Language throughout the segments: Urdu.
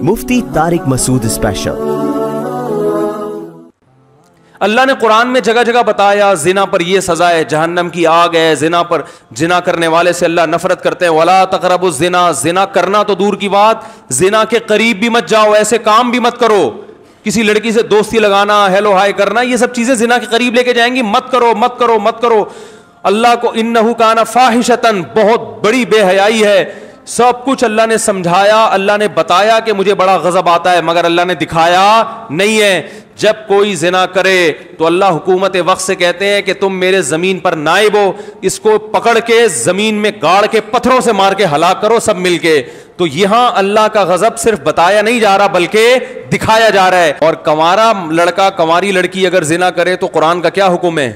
مفتی طارق مسعود اسپیشل۔ اللہ نے قرآن میں جگہ جگہ بتایا زنا پر یہ سزا ہے، جہنم کی آگ ہے، زنا پر، زنا کرنے والے سے اللہ نفرت کرتے ہیں۔ وَلَا تَقْرَبُوا الزِّنَا، زنا کرنا تو دور کی بات، زنا کے قریب بھی مت جاؤ، ایسے کام بھی مت کرو، کسی لڑکی سے دوستی لگانا، ہیلو ہائی کرنا، یہ سب چیزیں زنا کے قریب لے کے جائیں گی، مت کرو مت کرو مت کرو۔ اللہ کو انہو کان فاحشۃ، بہت بڑی بے حیائی ہے۔ سب کچھ اللہ نے سمجھایا، اللہ نے بتایا کہ مجھے بڑا غضب آتا ہے، مگر اللہ نے دکھایا نہیں ہے۔ جب کوئی زنا کرے تو اللہ حکومت وقت سے کہتے ہیں کہ تم میرے زمین پر نائب ہو، اس کو پکڑ کے زمین میں گاڑ کے پتھروں سے مار کے ہلاک کرو سب مل کے۔ تو یہاں اللہ کا غضب صرف بتایا نہیں جا رہا بلکہ دکھایا جا رہا ہے۔ اور کنوارا لڑکا کنواری لڑکی اگر زنا کرے تو قرآن کا کیا حکم ہے؟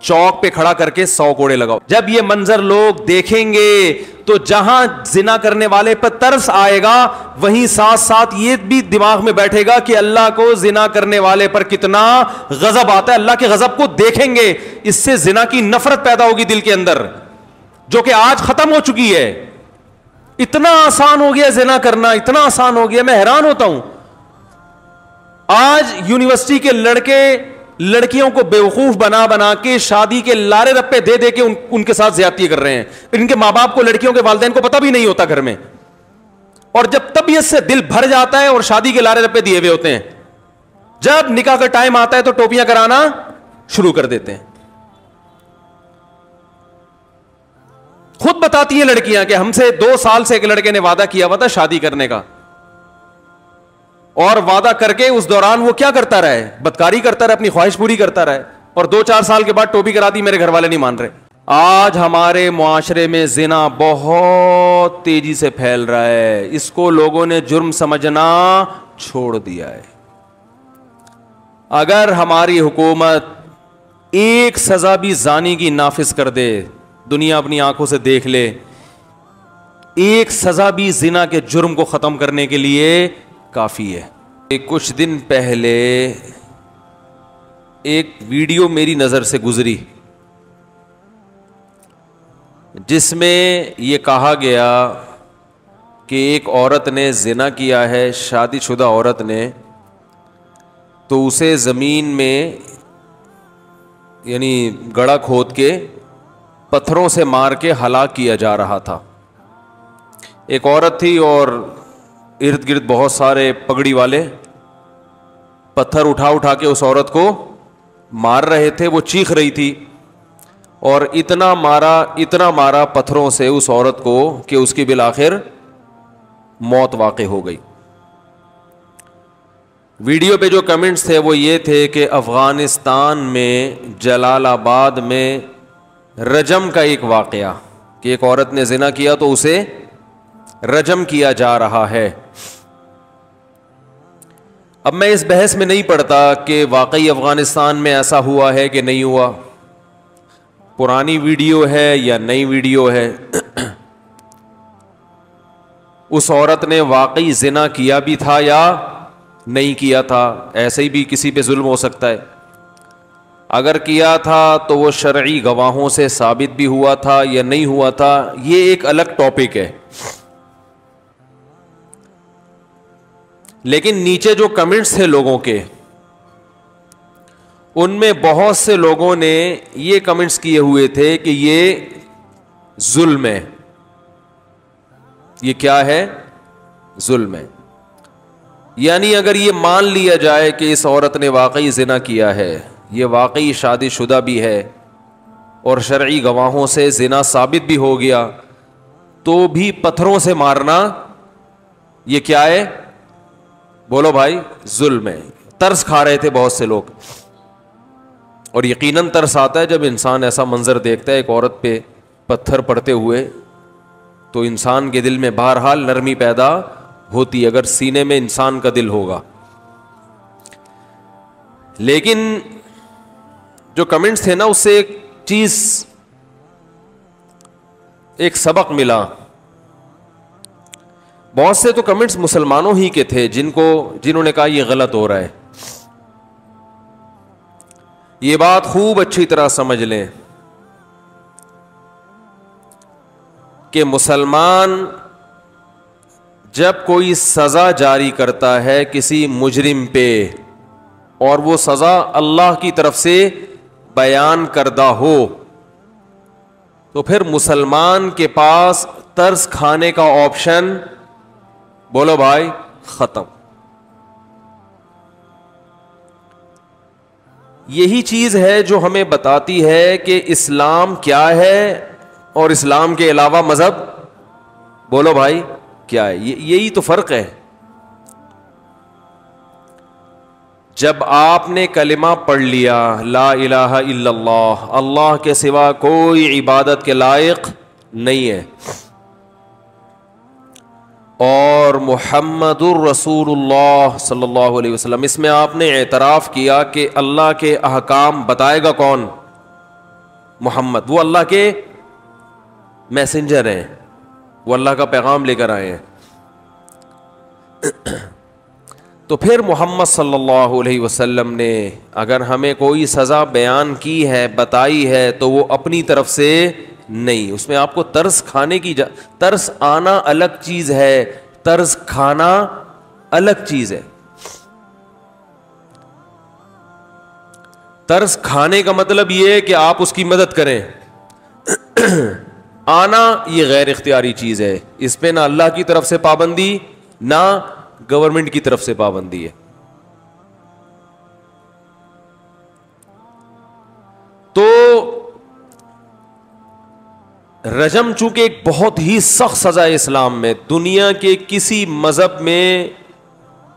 چوک پہ کھڑا کر کے 100 کوڑے لگاؤ۔ جب یہ منظر لوگ دیکھیں گے تو جہاں زنا کرنے والے پر ترس آئے گا، وہیں ساتھ ساتھ یہ بھی دماغ میں بیٹھے گا کہ اللہ کو زنا کرنے والے پر کتنا غضب آتا ہے۔ اللہ کے غضب کو دیکھیں گے، اس سے زنا کی نفرت پیدا ہوگی دل کے اندر، جو کہ آج ختم ہو چکی ہے۔ اتنا آسان ہو گیا زنا کرنا، اتنا آسان ہو گیا، میں حیران ہوتا ہوں۔ آج یونیورسٹی کے لڑکے لڑکیوں کو بیوقوف بنا بنا کے شادی کے لارے رپے دے دے کے ان کے ساتھ زیادتی کر رہے ہیں۔ ان کے ماں باپ کو، لڑکیوں کے والدین کو پتہ بھی نہیں ہوتا گھر میں، اور جب طبیعت سے دل بھر جاتا ہے اور شادی کے لارے رپے دیے ہوئے ہوتے ہیں، جب نکاح کا ٹائم آتا ہے تو ٹوپیاں کرانا شروع کر دیتے ہیں۔ خود بتاتی ہیں لڑکیاں کہ ہم سے 2 سال سے ایک لڑکے نے وعدہ کیا ہوا تھا شادی کرنے کا، اور وعدہ کر کے اس دوران وہ کیا کرتا رہا ہے؟ بدکاری کرتا رہا، اپنی خواہش پوری کرتا رہا ہے، اور 2-4 سال کے بعد ٹوپی کرا دی، میرے گھر والے نہیں مان رہے۔ آج ہمارے معاشرے میں زنا بہت تیزی سے پھیل رہا ہے، اس کو لوگوں نے جرم سمجھنا چھوڑ دیا ہے۔ اگر ہماری حکومت ایک سزا بھی زانی کی نافذ کر دے، دنیا اپنی آنکھوں سے دیکھ لے، ایک سزا بھی زنا کے جرم کو ختم کرنے کے لیے کافی ہے۔ کچھ دن پہلے ایک ویڈیو میری نظر سے گزری جس میں یہ کہا گیا کہ ایک عورت نے زنا کیا ہے، شادی شدہ عورت نے، تو اسے زمین میں یعنی گڑھا کھود کے پتھروں سے مار کے ہلاک کیا جا رہا تھا۔ ایک عورت تھی اور ارد گرد بہت سارے پگڑی والے پتھر اٹھا اٹھا کے اس عورت کو مار رہے تھے، وہ چیخ رہی تھی، اور اتنا مارا پتھروں سے اس عورت کو کہ اس کی بالآخر موت واقع ہو گئی۔ ویڈیو پہ جو کمنٹس تھے وہ یہ تھے کہ افغانستان میں جلال آباد میں رجم کا ایک واقعہ کہ ایک عورت نے زنا کیا تو اسے رجم کیا جا رہا ہے۔ اب میں اس بحث میں نہیں پڑتا کہ واقعی افغانستان میں ایسا ہوا ہے کہ نہیں ہوا، پرانی ویڈیو ہے یا نئی ویڈیو ہے، اس عورت نے واقعی زنا کیا بھی تھا یا نہیں کیا تھا، ایسے ہی بھی کسی پہ ظلم ہو سکتا ہے۔ اگر کیا تھا تو وہ شرعی گواہوں سے ثابت بھی ہوا تھا یا نہیں ہوا تھا، یہ ایک الگ ٹاپک ہے۔ لیکن نیچے جو کمنٹس تھے لوگوں کے، ان میں بہت سے لوگوں نے یہ کمنٹس کیے ہوئے تھے کہ یہ ظلم ہے۔ یہ کیا ہے؟ ظلم ہے۔ یعنی اگر یہ مان لیا جائے کہ اس عورت نے واقعی زنا کیا ہے، یہ واقعی شادی شدہ بھی ہے اور شرعی گواہوں سے زنا ثابت بھی ہو گیا، تو بھی پتھروں سے مارنا یہ کیا ہے؟ بولو بھائی، ظلم ہے۔ ترس کھا رہے تھے بہت سے لوگ، اور یقیناً ترس آتا ہے جب انسان ایسا منظر دیکھتا ہے ایک عورت پہ پتھر پڑتے ہوئے، تو انسان کے دل میں بہرحال نرمی پیدا ہوتی اگر سینے میں انسان کا دل ہوگا۔ لیکن جو کمنٹس تھے نا، اس سے ایک چیز، ایک سبق ملا۔ بہت سے تو کمنٹس مسلمانوں ہی کے تھے جنہوں نے کہا یہ غلط ہو رہا ہے۔ یہ بات خوب اچھی طرح سمجھ لیں کہ مسلمان جب کوئی سزا جاری کرتا ہے کسی مجرم پہ اور وہ سزا اللہ کی طرف سے بیان کردہ ہو تو پھر مسلمان کے پاس ترس کھانے کا آپشن، بولو بھائی، ختم. یہی چیز ہے جو ہمیں بتاتی ہے کہ اسلام کیا ہے اور اسلام کے علاوہ مذہب، بولو بھائی، کیا ہے. یہی تو فرق ہے. جب آپ نے کلمہ پڑھ لیا لا الہ الا اللہ، اللہ کے سوا کوئی عبادت کے لائق نہیں ہے، اور محمد الرسول اللہ صلی اللہ علیہ وسلم، اس میں آپ نے اعتراف کیا کہ اللہ کے احکام بتائے گا کون؟ محمد. وہ اللہ کے میسنجر ہیں، وہ اللہ کا پیغام لے کر آئے ہیں. تو پھر محمد صلی اللہ علیہ وسلم نے اگر ہمیں کوئی سزا بیان کی ہے، بتائی ہے، تو وہ اپنی طرف سے نہیں. اس میں آپ کو ترس کھانے کی ترس آنا الگ چیز ہے، ترس کھانا الگ چیز ہے. ترس کھانے کا مطلب یہ ہے کہ آپ اس کی مدد کریں. آنا یہ غیر اختیاری چیز ہے، اس پہ نہ اللہ کی طرف سے پابندی نہ گورنمنٹ کی طرف سے پابندی ہے. تو رجم چونکہ ایک بہت ہی سخت سزا ہے اسلام میں، دنیا کے کسی مذہب میں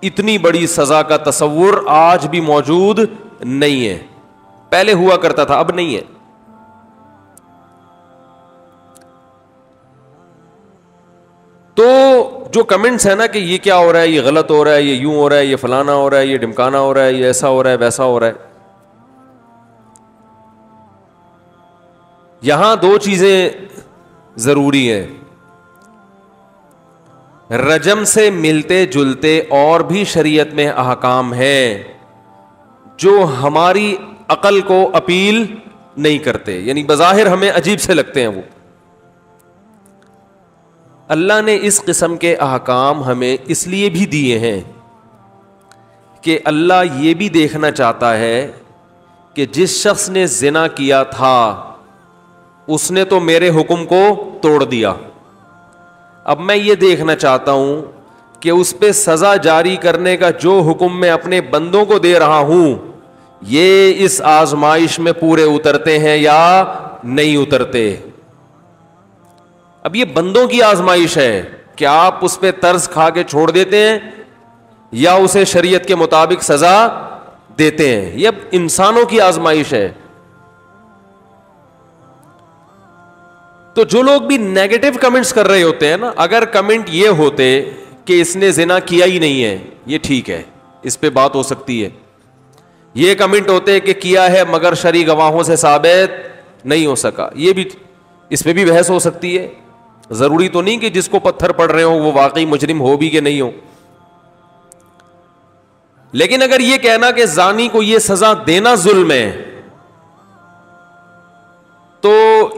اتنی بڑی سزا کا تصور آج بھی موجود نہیں ہے. پہلے ہوا کرتا تھا، اب نہیں ہے. تو جو کمنٹس ہے نا کہ یہ کیا ہو رہا ہے، یہ غلط ہو رہا ہے، یہ یوں ہو رہا ہے، یہ فلانا ہو رہا ہے، یہ ڈمکانا ہو رہا ہے، یہ ایسا ہو رہا ہے، ویسا ہو رہا ہے، یہاں دو چیزیں ضروری ہیں. رجم سے ملتے جلتے اور بھی شریعت میں احکام ہیں جو ہماری عقل کو اپیل نہیں کرتے، یعنی بظاہر ہمیں عجیب سے لگتے ہیں. وہ اللہ نے اس قسم کے احکام ہمیں اس لیے بھی دیے ہیں کہ اللہ یہ بھی دیکھنا چاہتا ہے کہ جس شخص نے زنا کیا تھا اس نے تو میرے حکم کو توڑ دیا، اب میں یہ دیکھنا چاہتا ہوں کہ اس پہ سزا جاری کرنے کا جو حکم میں اپنے بندوں کو دے رہا ہوں یہ اس آزمائش میں پورے اترتے ہیں یا نہیں اترتے. اب یہ بندوں کی آزمائش ہے کہ آپ اس پہ طرز کھا کے چھوڑ دیتے ہیں یا اسے شریعت کے مطابق سزا دیتے ہیں. یہ اب انسانوں کی آزمائش ہے. تو جو لوگ بھی نیگیٹو کمنٹس کر رہے ہوتے ہیں نا، اگر کمنٹ یہ ہوتے کہ اس نے زنا کیا ہی نہیں ہے، یہ ٹھیک ہے، اس پہ بات ہو سکتی ہے. یہ کمنٹ ہوتے کہ کیا ہے مگر شرعی گواہوں سے ثابت نہیں ہو سکا، یہ بھی، اس پہ بھی بحث ہو سکتی ہے. ضروری تو نہیں کہ جس کو پتھر پڑ رہے ہو وہ واقعی مجرم ہو بھی کہ نہیں ہو. لیکن اگر یہ کہنا کہ زانی کو یہ سزا دینا ظلم ہے تو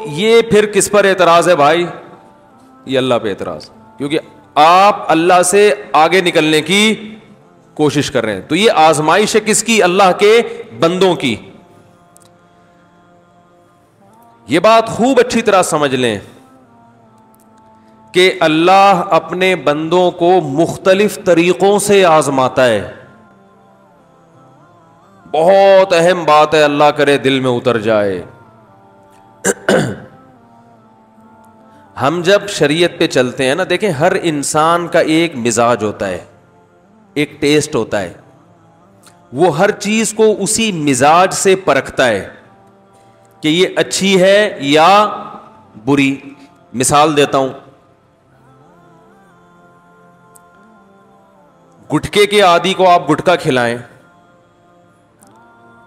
یہ پھر کس پر اعتراض ہے بھائی؟ یہ اللہ پہ اعتراض، کیونکہ آپ اللہ سے آگے نکلنے کی کوشش کر رہے ہیں. تو یہ آزمائش ہے کس کی؟ اللہ کے بندوں کی. یہ بات خوب اچھی طرح سمجھ لیں کہ اللہ اپنے بندوں کو مختلف طریقوں سے آزماتا ہے. بہت اہم بات ہے، اللہ کرے دل میں اتر جائے. ہم جب شریعت پہ چلتے ہیں نا، دیکھیں ہر انسان کا ایک مزاج ہوتا ہے، ایک ٹیسٹ ہوتا ہے، وہ ہر چیز کو اسی مزاج سے پرکھتا ہے کہ یہ اچھی ہے یا بری. مثال دیتا ہوں، گٹکے کے عادی کو آپ گٹکا کھلائیں،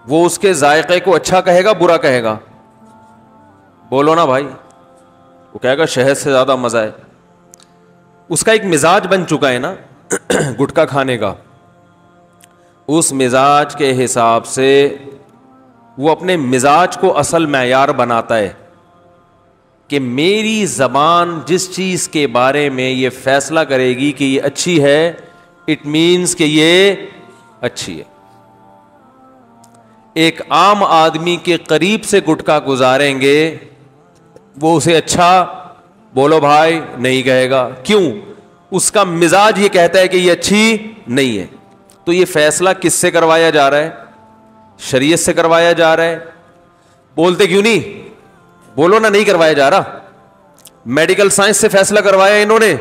وہ اس کے ذائقے کو اچھا کہے گا برا کہے گا؟ بولو نا بھائی. وہ کہے گا شہد سے زیادہ مزہ ہے. اس کا ایک مزاج بن چکا ہے نا گٹکا کھانے کا. اس مزاج کے حساب سے وہ اپنے مزاج کو اصل معیار بناتا ہے کہ میری زبان جس چیز کے بارے میں یہ فیصلہ کرے گی کہ یہ اچھی ہے، اٹ مینس کہ یہ اچھی ہے. ایک عام آدمی کے قریب سے گٹکا گزاریں گے، وہ اسے اچھا بولو بھائی نہیں کہے گا. کیوں؟ اس کا مزاج یہ کہتا ہے کہ یہ اچھی نہیں ہے. تو یہ فیصلہ کس سے کروایا جا رہا ہے؟ شریعت سے کروایا جا رہا ہے. بولتے کیوں نہیں؟ بولو نا، نہیں کروایا جا رہا. میڈیکل سائنس سے فیصلہ کروایا انہوں نے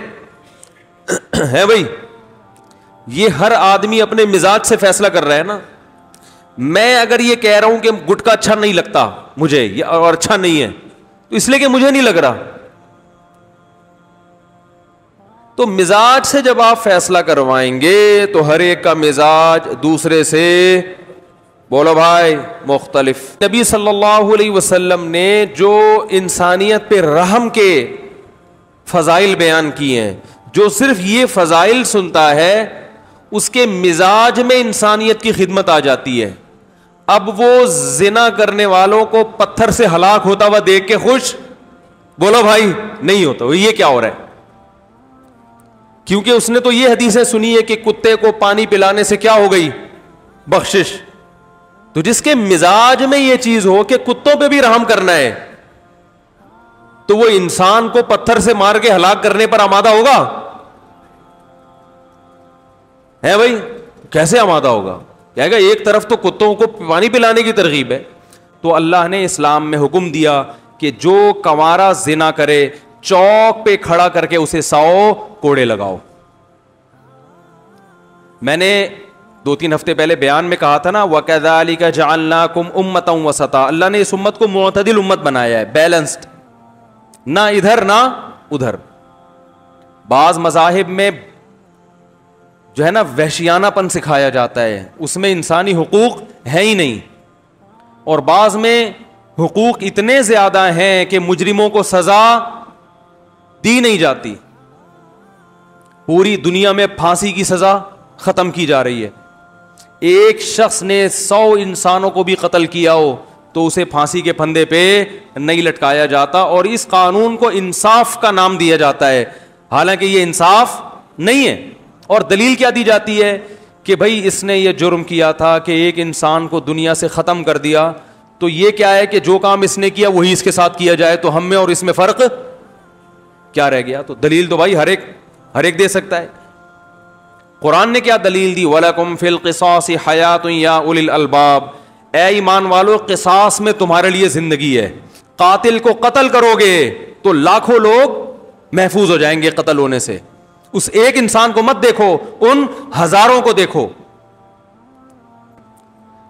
ہے بھائی. یہ ہر آدمی اپنے مزاج سے فیصلہ کر رہا ہے نا. میں اگر یہ کہہ رہا ہوں کہ گٹکا اچھا نہیں لگتا مجھے اور اچھا نہیں ہے، تو اس لیے کہ مجھے نہیں لگ رہا. تو مزاج سے جب آپ فیصلہ کروائیں گے تو ہر ایک کا مزاج دوسرے سے بولو بھائی مختلف. نبی صلی اللہ علیہ وسلم نے جو انسانیت پہ رحم کے فضائل بیان کیے ہیں، جو صرف یہ فضائل سنتا ہے اس کے مزاج میں انسانیت کی خدمت آ جاتی ہے. اب وہ زنا کرنے والوں کو پتھر سے ہلاک ہوتا ہوا دیکھ کے خوش بولو بھائی نہیں ہوتا. یہ کیا ہو رہا ہے؟ کیونکہ اس نے تو یہ حدیثیں سنی ہے کہ کتے کو پانی پلانے سے کیا ہو گئی؟ بخشش. تو جس کے مزاج میں یہ چیز ہو کہ کتوں پہ بھی رحم کرنا ہے، تو وہ انسان کو پتھر سے مار کے ہلاک کرنے پر آمادہ ہوگا؟ ہے بھائی؟ کیسے آمادہ ہوگا؟ کہے گا ایک طرف تو کتوں کو پانی پلانے کی ترغیب ہے. تو اللہ نے اسلام میں حکم دیا کہ جو کنوارا زنا کرے چوک پہ کھڑا کر کے اسے 100 کوڑے لگاؤ. میں نے 2-3 ہفتے پہلے بیان میں کہا تھا نا وَكَذَلِكَ جَعَلْنَاكُمْ أُمَّةً وَسَطًا. اللہ نے اس امت کو معتدل امت بنایا ہے، بیلنسڈ، نہ ادھر نہ ادھر. بعض مذاہب میں جو ہے نا وحشیانہ پن سکھایا جاتا ہے، اس میں انسانی حقوق ہے ہی نہیں. اور بعض میں حقوق اتنے زیادہ ہیں کہ مجرموں کو سزا دی نہیں جاتی. پوری دنیا میں پھانسی کی سزا ختم کی جا رہی ہے. ایک شخص نے 100 انسانوں کو بھی قتل کیا ہو تو اسے پھانسی کے پھندے پہ نہیں لٹکایا جاتا. اور اس قانون کو انصاف کا نام دیا جاتا ہے، حالانکہ یہ انصاف نہیں ہے. اور دلیل کیا دی جاتی ہے کہ بھائی اس نے یہ جرم کیا تھا کہ ایک انسان کو دنیا سے ختم کر دیا، تو یہ کیا ہے کہ جو کام اس نے کیا وہی اس کے ساتھ کیا جائے، تو ہم میں اور اس میں فرق کیا رہ گیا؟ تو دلیل تو بھائی ہر ایک دے سکتا ہے. قرآن نے کیا دلیل دی؟ وَلَكُمْ فِي الْقِصَاصِ حَيَاةٌ يَا أُولِي الْأَلْبَابِ. اے ایمان والو، قصاص میں تمہارے لیے زندگی ہے. قاتل کو قتل کرو گے تو لاکھوں لوگ محفوظ ہو جائیں گے قتل ہونے سے. اس ایک انسان کو مت دیکھو، ان ہزاروں کو دیکھو.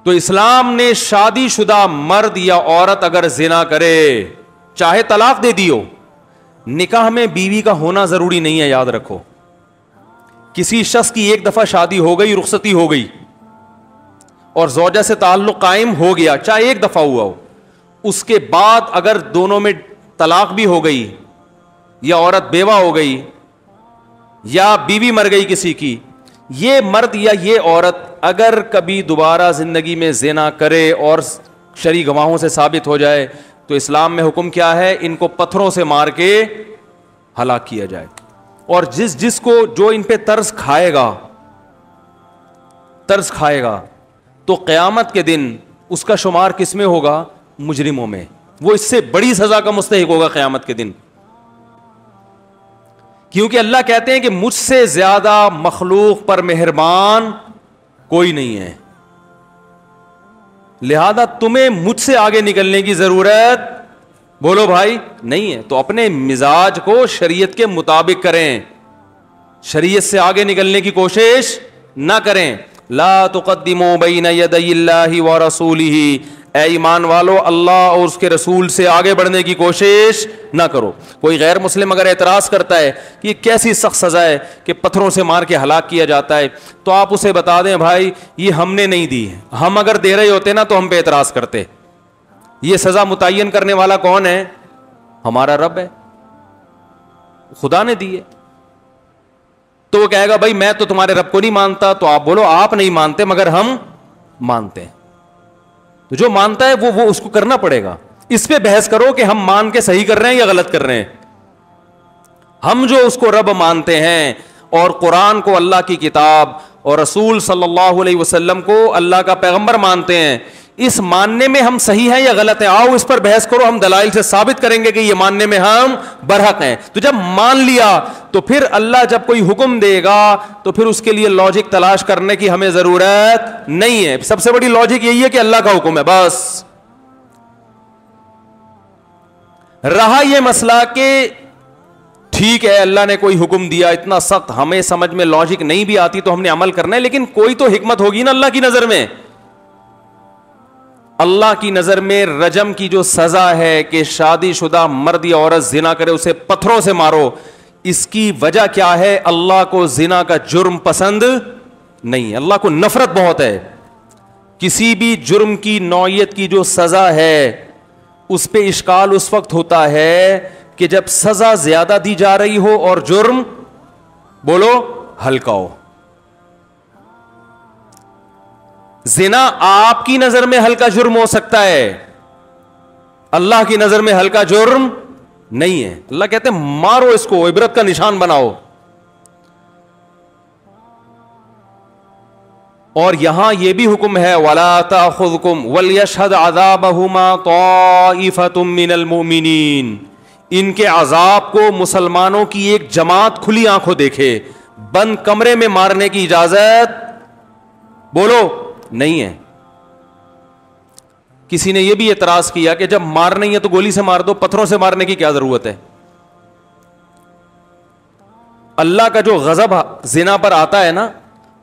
تو اسلام نے شادی شدہ مرد یا عورت اگر زنا کرے، چاہے طلاق دے دیو، نکاح میں بیوی کا ہونا ضروری نہیں ہے. یاد رکھو، کسی شخص کی ایک دفعہ شادی ہو گئی، رخصتی ہو گئی اور زوجہ سے تعلق قائم ہو گیا، چاہے ایک دفعہ ہوا ہو، اس کے بعد اگر دونوں میں طلاق بھی ہو گئی یا عورت بیوہ ہو گئی یا بیوی مر گئی کسی کی، یہ مرد یا یہ عورت اگر کبھی دوبارہ زندگی میں زنا کرے اور شرعی گواہوں سے ثابت ہو جائے تو اسلام میں حکم کیا ہے؟ ان کو پتھروں سے مار کے ہلاک کیا جائے. اور جس کو جو ان پہ طرز کھائے گا تو قیامت کے دن اس کا شمار کس میں ہوگا؟ مجرموں میں. وہ اس سے بڑی سزا کا مستحق ہوگا قیامت کے دن. کیونکہ اللہ کہتے ہیں کہ مجھ سے زیادہ مخلوق پر مہربان کوئی نہیں ہے، لہذا تمہیں مجھ سے آگے نکلنے کی ضرورت بولو بھائی نہیں ہے. تو اپنے مزاج کو شریعت کے مطابق کریں، شریعت سے آگے نکلنے کی کوشش نہ کریں. لا تقدموا بین یدی اللہ ورسولہ. اے ایمان والو، اللہ اور اس کے رسول سے آگے بڑھنے کی کوشش نہ کرو. کوئی غیر مسلم اگر اعتراض کرتا ہے کہ یہ کیسی سخت سزا ہے کہ پتھروں سے مار کے ہلاک کیا جاتا ہے، تو آپ اسے بتا دیں بھائی یہ ہم نے نہیں دی ہے، ہم اگر دے رہے ہوتے نا تو ہم پہ اعتراض کرتے. یہ سزا متعین کرنے والا کون ہے؟ ہمارا رب ہے، خدا نے دی ہے. تو وہ کہے گا بھائی میں تو تمہارے رب کو نہیں مانتا، تو آپ بولو آپ نہیں مانتے مگر ہم مانتے ہیں. تو جو مانتا ہے وہ اس کو کرنا پڑے گا. اس پہ بحث کرو کہ ہم مان کے صحیح کر رہے ہیں یا غلط کر رہے ہیں. ہم جو اس کو رب مانتے ہیں اور قرآن کو اللہ کی کتاب اور رسول صلی اللہ علیہ وسلم کو اللہ کا پیغمبر مانتے ہیں, اس ماننے میں ہم صحیح ہیں یا غلط ہیں؟ آؤ اس پر بحث کرو, ہم دلائل سے ثابت کریں گے کہ یہ ماننے میں ہم برحق ہیں. تو جب مان لیا تو پھر اللہ جب کوئی حکم دے گا تو پھر اس کے لیے لاجک تلاش کرنے کی ہمیں ضرورت نہیں ہے. سب سے بڑی لاجک یہی ہے کہ اللہ کا حکم ہے بس. رہا یہ مسئلہ کہ ٹھیک ہے اللہ نے کوئی حکم دیا اتنا سخت, ہمیں سمجھ میں لاجک نہیں بھی آتی تو ہم نے عمل کرنا ہے, لیکن کوئی تو حکمت ہوگی نا اللہ کی نظر میں. اللہ کی نظر میں رجم کی جو سزا ہے کہ شادی شدہ مرد یا عورت زنا کرے اسے پتھروں سے مارو, اس کی وجہ کیا ہے؟ اللہ کو زنا کا جرم پسند نہیں ہے, اللہ کو نفرت بہت ہے. کسی بھی جرم کی نوعیت کی جو سزا ہے اس پہ اشکال اس وقت ہوتا ہے کہ جب سزا زیادہ دی جا رہی ہو اور جرم بولو ہلکا ہو. زنا آپ کی نظر میں ہلکا جرم ہو سکتا ہے, اللہ کی نظر میں ہلکا جرم نہیں ہے. اللہ کہتے ہیں مارو اس کو, عبرت کا نشان بناؤ. اور یہاں یہ بھی حکم ہے وَلَا تَأْخُذْكُمْ وَلْيَشْهَدْ عَذَابَهُمَا طَائِفَةٌ مِّنَ الْمُؤْمِنِينَ. ان کے عذاب کو مسلمانوں کی ایک جماعت کھلی آنکھوں دیکھے. بند کمرے میں مارنے کی اجازت بولو نہیں ہے. کسی نے یہ بھی اعتراض کیا کہ جب مار نہیں ہے تو گولی سے مار دو, پتھروں سے مارنے کی کیا ضرورت ہے؟ اللہ کا جو غضب زنا پر آتا ہے نا,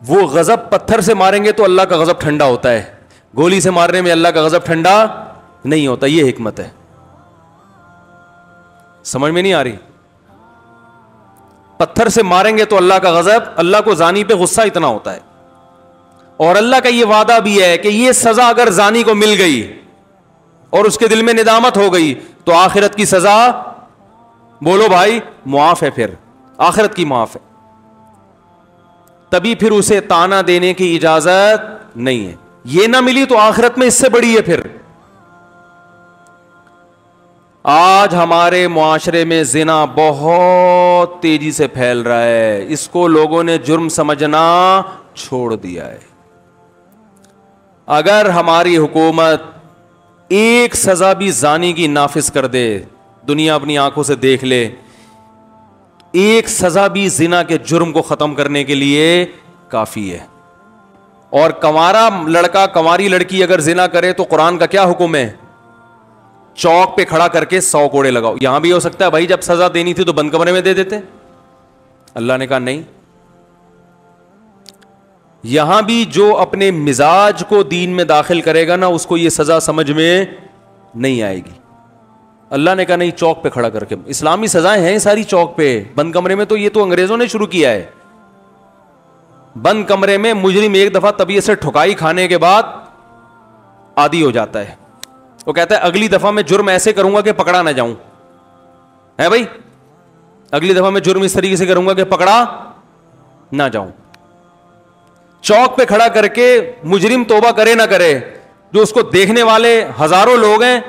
وہ غضب پتھر سے ماریں گے تو اللہ کا غضب ٹھنڈا ہوتا ہے, گولی سے مارنے میں اللہ کا غضب ٹھنڈا نہیں ہوتا. یہ حکمت ہے, سمجھ میں نہیں آ رہی؟ پتھر سے ماریں گے تو اللہ کا غضب, اللہ کو زانی پہ غصہ اتنا ہوتا ہے. اور اللہ کا یہ وعدہ بھی ہے کہ یہ سزا اگر زانی کو مل گئی اور اس کے دل میں ندامت ہو گئی تو آخرت کی سزا بولو بھائی معاف ہے, پھر آخرت کی معاف ہے. تبھی پھر اسے تانا دینے کی اجازت نہیں ہے. یہ نہ ملی تو آخرت میں اس سے بڑی ہے. پھر آج ہمارے معاشرے میں زنا بہت تیزی سے پھیل رہا ہے, اس کو لوگوں نے جرم سمجھنا چھوڑ دیا ہے. اگر ہماری حکومت ایک سزا بھی زانی کی نافذ کر دے, دنیا اپنی آنکھوں سے دیکھ لے, ایک سزا بھی زنا کے جرم کو ختم کرنے کے لیے کافی ہے. اور کنوارا لڑکا کنواری لڑکی اگر زنا کرے تو قرآن کا کیا حکم ہے؟ چوک پہ کھڑا کر کے 100 کوڑے لگاؤ. یہاں بھی ہو سکتا ہے بھائی جب سزا دینی تھی تو بند کمرے میں دے دیتے, اللہ نے کہا نہیں. یہاں بھی جو اپنے مزاج کو دین میں داخل کرے گا نا اس کو یہ سزا سمجھ میں نہیں آئے گی. اللہ نے کہا نہیں, چوک پہ کھڑا کر کے. اسلامی سزائیں ہیں ساری چوک پہ, بند کمرے میں تو یہ تو انگریزوں نے شروع کیا ہے. بند کمرے میں مجرم ایک دفعہ طبیعت سے ٹھکائی کھانے کے بعد عادی ہو جاتا ہے, وہ کہتا ہے اگلی دفعہ میں جرم ایسے کروں گا کہ پکڑا نہ جاؤں. ہے بھائی, اگلی دفعہ میں جرم اس طریقے سے کروں گا کہ پکڑا نہ جاؤں. چوک پہ کھڑا کر کے مجرم توبہ کرے نہ کرے, جو اس کو دیکھنے والے ہزاروں لوگ ہیں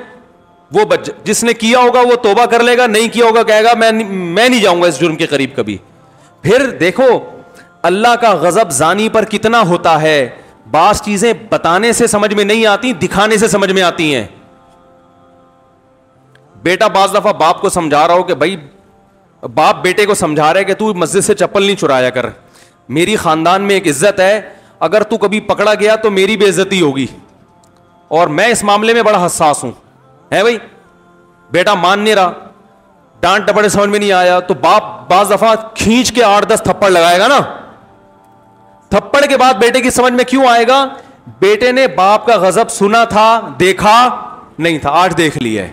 وہ جس نے کیا ہوگا وہ توبہ کر لے گا, نہیں کیا ہوگا کہے گا میں نہیں جاؤں گا اس جرم کے قریب کبھی. پھر دیکھو اللہ کا غضب زانی پر کتنا ہوتا ہے. بعض چیزیں بتانے سے سمجھ میں نہیں آتی, دکھانے سے سمجھ میں آتی ہیں. بیٹا بعض دفعہ باپ کو سمجھا رہا ہو کہ بھائی, باپ بیٹے کو سمجھا رہا ہے کہ تو مسجد سے چپل نہیں چرایا کر, میری خاندان میں ایک عزت ہے, اگر تو کبھی پکڑا گیا تو میری بے عزتی ہوگی اور میں اس معاملے میں بڑا حساس ہوں. ہے بھائی, بیٹا مان نہیں رہا, ڈانٹ ٹپڑے سمجھ میں نہیں آیا تو باپ بعض دفعہ کھینچ کے 8-10 تھپڑ لگائے گا نا. تھپڑ کے بعد بیٹے کی سمجھ میں کیوں آئے گا؟ بیٹے نے باپ کا غضب سنا تھا, دیکھا نہیں تھا, آج دیکھ لیا ہے.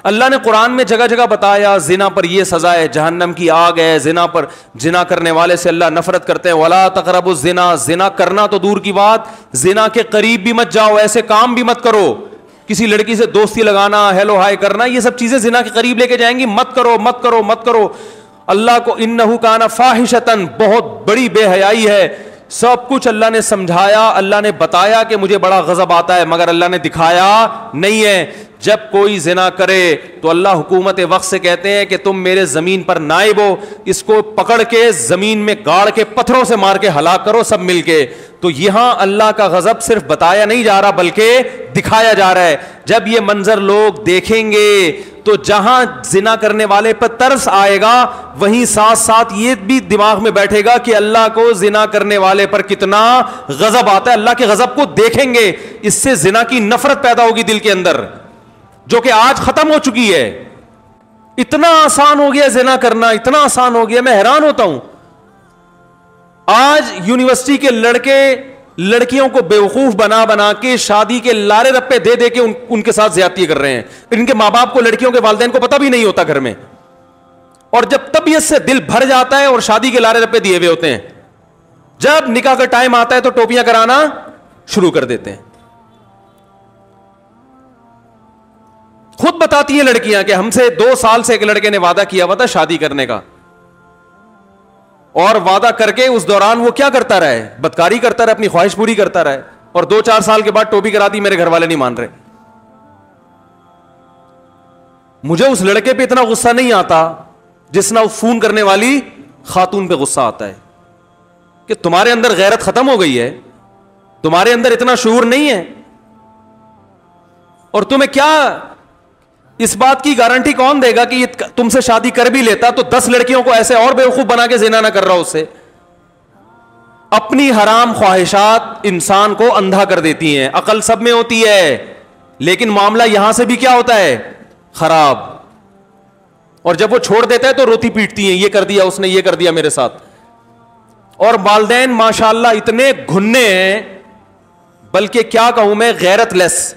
اللہ نے قرآن میں جگہ جگہ بتایا زنا پر یہ سزا ہے, جہنم کی آگ ہے. زنا کرنے والے سے اللہ نفرت کرتے ہیں. ولا تقربوا الزنا, زنا کرنا تو دور کی بات, زنا کے قریب بھی مت جاؤ, ایسے کام بھی مت کرو. کسی لڑکی سے دوستی لگانا, ہیلو ہائی کرنا, یہ سب چیزیں زنا کے قریب لے کے جائیں گی. مت کرو مت کرو مت کرو. اللہ کو انہ کان فاحشۃ, بہت بڑی بے حیائی ہے. سب کچھ اللہ نے سمجھایا, اللہ نے بتایا کہ مجھے بڑا غضب آتا ہے, مگر اللہ نے دکھایا نہیں ہے. جب کوئی زنا کرے تو اللہ حکومت وقت سے کہتے ہیں کہ تم میرے زمین پر نائب ہو, اس کو پکڑ کے زمین میں گاڑ کے پتھروں سے مار کے ہلاک کرو سب مل کے. تو یہاں اللہ کا غضب صرف بتایا نہیں جا رہا بلکہ دکھایا جا رہا ہے. جب یہ منظر لوگ دیکھیں گے تو جہاں زنا کرنے والے پر ترس آئے گا, وہیں ساتھ ساتھ یہ بھی دماغ میں بیٹھے گا کہ اللہ کو زنا کرنے والے پر کتنا غضب آتا ہے. اللہ کے غضب کو دیکھیں گے, اس سے زنا کی نفرت پیدا ہوگی دل کے اندر, جو کہ آج ختم ہو چکی ہے. اتنا آسان ہو گیا زنا کرنا, اتنا آسان ہو گیا, میں حیران ہوتا ہوں. آج یونیورسٹی کے لڑکے لڑکیوں کو بیوقوف بنا بنا کے شادی کے لارے رپے دے دے کے ان کے ساتھ زیادتی کر رہے ہیں. ان کے ماں باپ کو, لڑکیوں کے والدین کو پتہ بھی نہیں ہوتا گھر میں, اور جب طبیعت سے دل بھر جاتا ہے اور شادی کے لارے رپے دیے ہوئے ہوتے ہیں, جب نکاح کا ٹائم آتا ہے تو ٹوپیاں کرانا شروع کر دیتے ہیں. خود بتاتی ہیں لڑکیاں کہ ہم سے 2 سال سے ایک لڑکے نے وعدہ کیا ہوا تھا شادی کرنے کا, اور وعدہ کر کے اس دوران وہ کیا کرتا رہا ہے, بدکاری کرتا رہا, اپنی خواہش پوری کرتا رہا, اور 2-4 سال کے بعد ٹوپی کرا دی, میرے گھر والے نہیں مان رہے. مجھے اس لڑکے پہ اتنا غصہ نہیں آتا جتنا اس فون کرنے والی خاتون پہ غصہ آتا ہے کہ تمہارے اندر غیرت ختم ہو گئی ہے, تمہارے اندر اتنا شعور نہیں ہے. اور تمہیں کیا اس بات کی گارنٹی کون دے گا کہ یہ تم سے شادی کر بھی لیتا تو 10 لڑکیوں کو ایسے اور بیوقوف بنا کے زنا نہ کر رہا اس سے. اپنی حرام خواہشات انسان کو اندھا کر دیتی ہیں. عقل سب میں ہوتی ہے, لیکن معاملہ یہاں سے بھی کیا ہوتا ہے, خراب. اور جب وہ چھوڑ دیتا ہے تو روتی پیٹتی ہیں, یہ کر دیا اس نے, یہ کر دیا میرے ساتھ. اور والدین ماشاءاللہ اتنے گھنے ہیں, بلکہ کیا کہوں میں, غیرت لیس.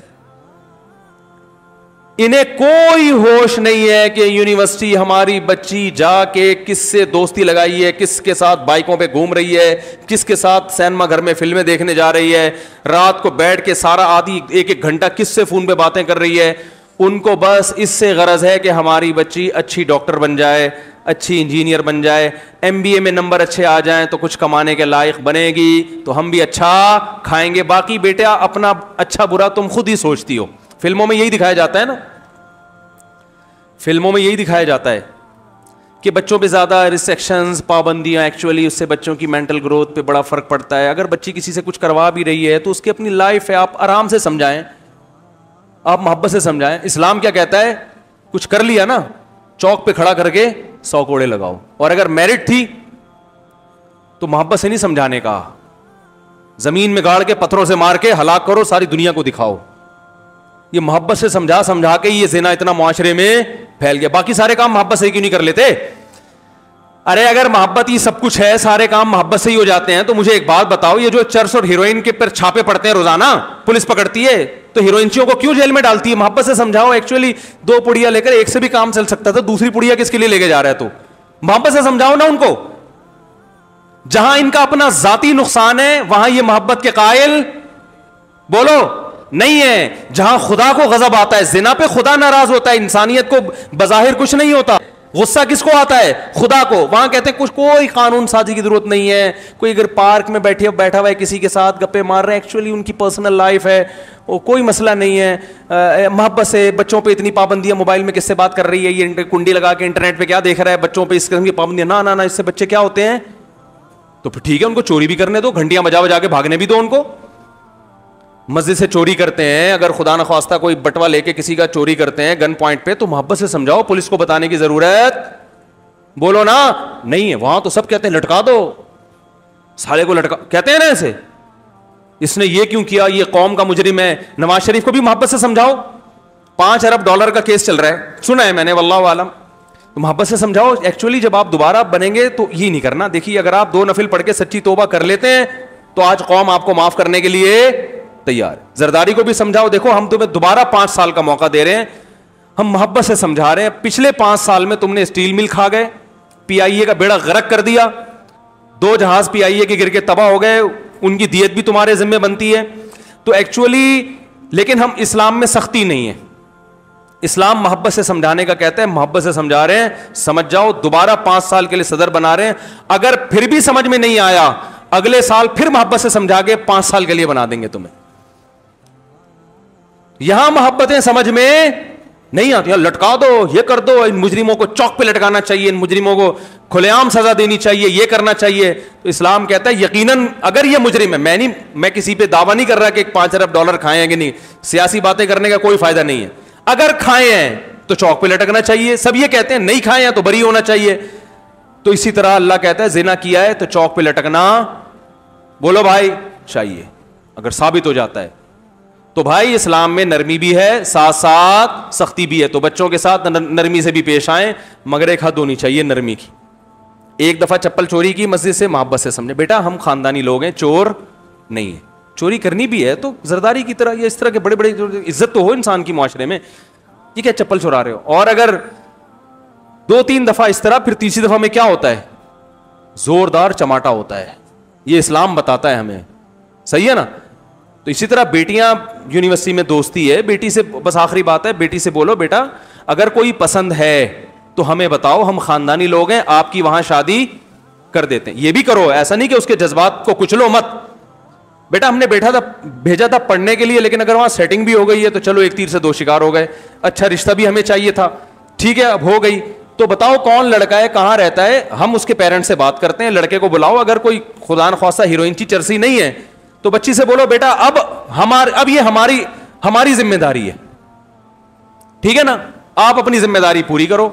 انہیں کوئی ہوش نہیں ہے کہ یونیورسٹی ہماری بچی جا کے کس سے دوستی لگائی ہے, کس کے ساتھ بائکوں پہ گھوم رہی ہے, کس کے ساتھ سینما گھر میں فلمیں دیکھنے جا رہی ہے, رات کو بیٹھ کے سارا آدھی 1-1 گھنٹہ کس سے فون پہ باتیں کر رہی ہے. ان کو بس اس سے غرض ہے کہ ہماری بچی اچھی ڈاکٹر بن جائے, اچھی انجینئر بن جائے, MBA میں نمبر اچھے آ جائیں تو کچھ کمانے کے لائق بنے گی تو ہم بھی اچھا کھائیں گے. باقی بیٹا اپنا اچھا برا تم خود ہی سوچتی ہو. فلموں میں یہی دکھایا جاتا ہے نا, فلموں میں یہی دکھایا جاتا ہے کہ بچوں پہ زیادہ ریسٹرکشنز, پابندیاں, ایکچولی اس سے بچوں کی مینٹل گروتھ پہ بڑا فرق پڑتا ہے. اگر بچی کسی سے کچھ کروا بھی رہی ہے تو اس کی اپنی لائف ہے, آپ آرام سے سمجھائیں, آپ محبت سے سمجھائیں. اسلام کیا کہتا ہے, کچھ کر لیا نا چوک پہ کھڑا کر کے 100 کوڑے لگاؤ. اور اگر میرڈ تھی تو محبت سے نہیں سمجھانے کا, زمین میں گاڑ کے پتھروں سے مار کے ہلاک کرو, ساری دنیا کو دکھاؤ. یہ محبت سے سمجھا کے یہ زنا اتنا معاشرے میں پھیل گیا. باقی سارے کام محبت سے کیوں نہیں کر لیتے؟ ارے اگر محبت ہی سب کچھ ہے, سارے کام محبت سے ہی ہو جاتے ہیں, تو مجھے ایک بات بتاؤ, یہ جو چرس اور ہیروئن کے پر چھاپے پڑتے ہیں روزانہ, پولیس پکڑتی ہے, تو ہیروئنچیوں کو کیوں جیل میں ڈالتی ہے؟ محبت سے سمجھاؤ. ایکچولی 2 پڑیا لے کر ایک سے بھی کام چل سکتا تھا, دوسری پڑیا کس کے لیے لے کے جا رہا ہے؟ تو محبت سے سمجھاؤ نا ان کو. جہاں ان کا اپنا ذاتی نقصان ہے وہاں یہ محبت کے قائل بولو نہیں ہے. جہاں خدا کو غضب آتا ہے, زنا پہ خدا ناراض ہوتا ہے, انسانیت کو بظاہر کچھ نہیں ہوتا, غصہ کس کو آتا ہے؟ خدا کو. وہاں کہتے ہیں کچھ کوئی قانون سازی کی ضرورت نہیں ہے. کوئی اگر پارک میں بیٹھا ہوا ہے کسی کے ساتھ گپے مار رہے ہیں, ایکچولی ان کی پرسنل لائف ہے, وہ کوئی مسئلہ نہیں ہے. محبت سے بچوں پہ اتنی پابندیاں, موبائل میں کس سے بات کر رہی ہے, یہ کنڈی لگا کے انٹرنیٹ پہ کیا دیکھ رہا ہے, بچوں پہ اس قسم کی پابندیاں, نہ اس سے بچے کیا ہوتے ہیں. تو پھر ٹھیک ہے, ان کو چوری بھی کرنے دو, گھنٹیاں بجا کے بھاگنے بھی دو ان کو. مسجد سے چوری کرتے ہیں, اگر خدا نخواستہ کوئی بٹوا لے کے کسی کا چوری کرتے ہیں گن پوائنٹ پہ, تو محبت سے سمجھاؤ. پولیس کو بتانے کی ضرورت بولو نا نہیں ہے. وہاں تو سب کہتے ہیں لٹکا دو سالے کو, لٹکا کہتے ہیں نا ایسے, اس نے یہ کیوں کیا, یہ قوم کا مجرم ہے. نواز شریف کو بھی محبت سے سمجھاؤ, $5 ارب کا کیس چل رہا ہے, سنا ہے میں نے واللہ عالم. تو محبت سے سمجھاؤ. ایکچولی جب آپ دوبارہ بنیں گے تو یہ نہیں کرنا. دیکھیے اگر آپ 2 نفل پڑھ کے سچی توبہ کر لیتے ہیں تو آج قوم آپ کو معاف کرنے کے لیے تیار. زرداری کو بھی سمجھاؤ, دیکھو ہم تمہیں دوبارہ 5 سال کا موقع دے رہے ہیں, ہم محبت سے سمجھا رہے ہیں. پچھلے 5 سال میں تم نے اسٹیل مل کھا گئے, PIA کا بیڑا غرق کر دیا, 2 جہاز PIA کے گر کے تباہ ہو گئے, ان کی دیت بھی تمہارے ذمہ بنتی ہے. تو ایکچولی لیکن ہم اسلام میں سختی نہیں ہے, اسلام محبت سے سمجھانے کا کہتا ہے. محبت سے سمجھا رہے ہیں, سمجھ جاؤ. دوبارہ 5 سال کے لیے صدر بنا رہے ہیں. اگر پھر بھی سمجھ میں نہیں آیا, اگلے سال پھر محبت سے سمجھا کے 5 سال کے لیے بنا دیں گے تمہیں. یہاں محبتیں سمجھ میں نہیں آتی. لٹکا دو, یہ کر دو, ان مجرموں کو چوک پہ لٹکانا چاہیے, ان مجرموں کو کھلے عام سزا دینی چاہیے, یہ کرنا چاہیے. تو اسلام کہتا ہے یقیناً اگر یہ مجرم ہے, میں کسی پہ دعویٰ نہیں کر رہا کہ $5 ارب کھائے ہیں کہ نہیں, سیاسی باتیں کرنے کا کوئی فائدہ نہیں ہے. اگر کھائے ہیں تو چوک پہ لٹکنا چاہیے. سب یہ کہتے ہیں نہیں کھائے ہیں تو بری ہونا چاہیے. تو اسی طرح اللہ کہتا ہے زنا کیا ہے تو چوک پہ لٹکنا, بولو بھائی, چاہیے اگر ثابت ہو جاتا ہے. تو بھائی اسلام میں نرمی بھی ہے, ساتھ ساتھ سختی بھی ہے. تو بچوں کے ساتھ نرمی سے بھی پیش آئیں, مگر ایک حد ہونی چاہیے نرمی کی. ایک دفعہ چپل چوری کی مسجد سے, محبت سے سمجھے بیٹا ہم خاندانی لوگ ہیں, چور نہیں ہے. چوری کرنی بھی ہے تو زرداری کی طرح, یہ اس طرح کے بڑے بڑے عزت تو ہو انسان کی معاشرے میں. یہ کیا چپل چورا رہے ہو؟ اور اگر 2-3 دفعہ اس طرح, پھر تیسری دفعہ میں کیا ہوتا ہے؟ زوردار چماٹا ہوتا ہے. یہ اسلام بتاتا ہے ہمیں, صحیح ہے نا. تو اسی طرح بیٹیاں, یونیورسٹی میں دوستی ہے, بیٹی سے بس آخری بات ہے, بیٹی سے بولو بیٹا اگر کوئی پسند ہے تو ہمیں بتاؤ, ہم خاندانی لوگ ہیں, آپ کی وہاں شادی کر دیتے ہیں. یہ بھی کرو, ایسا نہیں کہ اس کے جذبات کو کچلو مت. بیٹا ہم نے بھیجا تھا پڑھنے کے لیے, لیکن اگر وہاں سیٹنگ بھی ہو گئی ہے تو چلو ایک تیر سے 2 شکار ہو گئے. اچھا رشتہ بھی ہمیں چاہیے تھا, ٹھیک ہے اب ہو گئی, تو بتاؤ کون لڑکا ہے, کہاں رہتا ہے, ہم اس کے پیرنٹ سے بات کرتے ہیں, لڑکے کو بلاؤ. اگر کوئی خدا نخواستہ ہیروئن کی چرسی نہیں ہے تو بچی سے بولو بیٹا اب یہ ہماری ذمہ داری ہے, ٹھیک ہے نا, آپ اپنی ذمہ داری پوری کرو.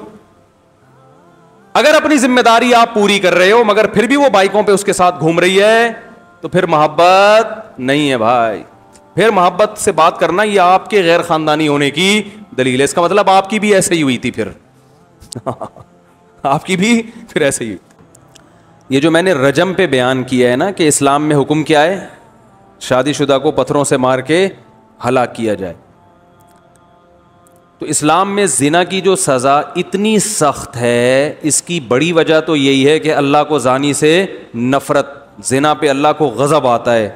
اگر اپنی ذمہ داری آپ پوری کر رہے ہو مگر پھر بھی وہ بائکوں پہ اس کے ساتھ گھوم رہی ہے تو پھر محبت نہیں ہے بھائی. پھر محبت سے بات کرنا یہ آپ کے غیر خاندانی ہونے کی دلیل ہے. اس کا مطلب آپ کی بھی ایسے ہی ہوئی تھی, پھر آپ کی بھی پھر ایسے ہی. یہ جو میں نے رجم پہ بیان کیا ہے نا کہ اسلام میں حکم کیا ہے, شادی شدہ کو پتھروں سے مار کے ہلاک کیا جائے. تو اسلام میں زنا کی جو سزا اتنی سخت ہے, اس کی بڑی وجہ تو یہی ہے کہ اللہ کو زانی سے نفرت, زنا پہ اللہ کو غضب آتا ہے.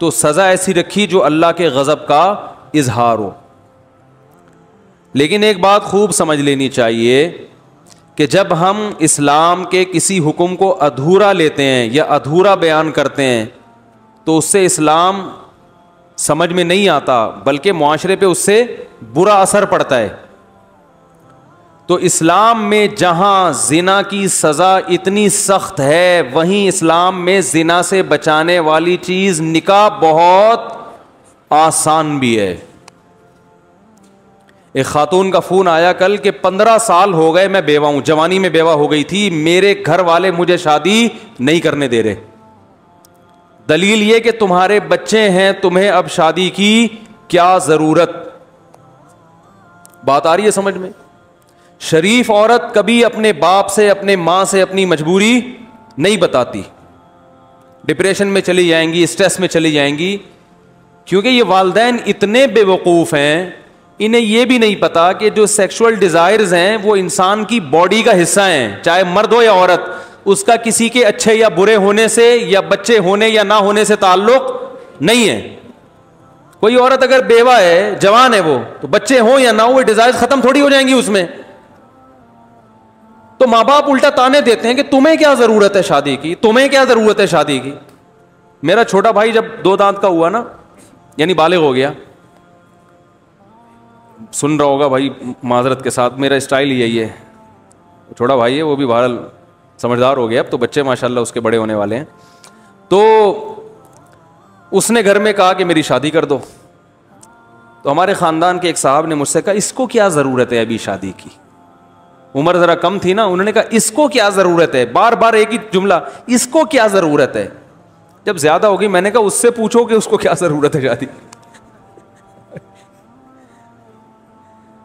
تو سزا ایسی رکھی جو اللہ کے غضب کا اظہار ہو. لیکن ایک بات خوب سمجھ لینی چاہیے کہ جب ہم اسلام کے کسی حکم کو ادھورا لیتے ہیں یا ادھورا بیان کرتے ہیں تو اس سے اسلام سمجھ میں نہیں آتا, بلکہ معاشرے پہ اس سے برا اثر پڑتا ہے. تو اسلام میں جہاں زنا کی سزا اتنی سخت ہے, وہیں اسلام میں زنا سے بچانے والی چیز نکاح بہت آسان بھی ہے. ایک خاتون کا فون آیا کل کہ 15 سال ہو گئے میں بیوہ ہوں, جوانی میں بیوہ ہو گئی تھی, میرے گھر والے مجھے شادی نہیں کرنے دے رہے. دلیل یہ کہ تمہارے بچے ہیں, تمہیں اب شادی کی کیا ضرورت. بات آ رہی ہے سمجھ میں؟ شریف عورت کبھی اپنے باپ سے, اپنے ماں سے اپنی مجبوری نہیں بتاتی. ڈپریشن میں چلی جائیں گی, اسٹریس میں چلی جائیں گی, کیونکہ یہ والدین اتنے بے وقوف ہیں, انہیں یہ بھی نہیں پتا کہ جو سیکشول ڈیزائرز ہیں وہ انسان کی باڈی کا حصہ ہیں, چاہے مرد ہو یا عورت. اس کا کسی کے اچھے یا برے ہونے سے یا بچے ہونے یا نہ ہونے سے تعلق نہیں ہے. کوئی عورت اگر بیوہ ہے, جوان ہے وہ, تو بچے ہوں یا نہ ہو, وہ ڈیزائر ختم تھوڑی ہو جائیں گی اس میں. تو ماں باپ الٹا تانے دیتے ہیں کہ تمہیں کیا ضرورت ہے شادی کی, تمہیں کیا ضرورت ہے شادی کی. میرا چھوٹا بھائی جب 2 دانت کا ہوا نا, یعنی بالغ ہو گیا, سن رہا ہوگا بھائی معذرت کے ساتھ, میرا اسٹائل یہی ہے, چھوٹا بھائی ہے وہ بھی بہرحال سمجھدار ہو گیا, اب تو بچے ماشاءاللہ اس کے بڑے ہونے والے ہیں. تو اس نے گھر میں کہا کہ میری شادی کر دو. تو ہمارے خاندان کے ایک صاحب نے مجھ سے کہا اس کو کیا ضرورت ہے ابھی شادی کی, عمر ذرا کم تھی نا, انہوں نے کہا اس کو کیا ضرورت ہے, بار بار ایک ہی جملہ, اس کو کیا ضرورت ہے. جب زیادہ ہوگی میں نے کہا اس سے پوچھو کہ اس کو کیا ضرورت ہے شادی.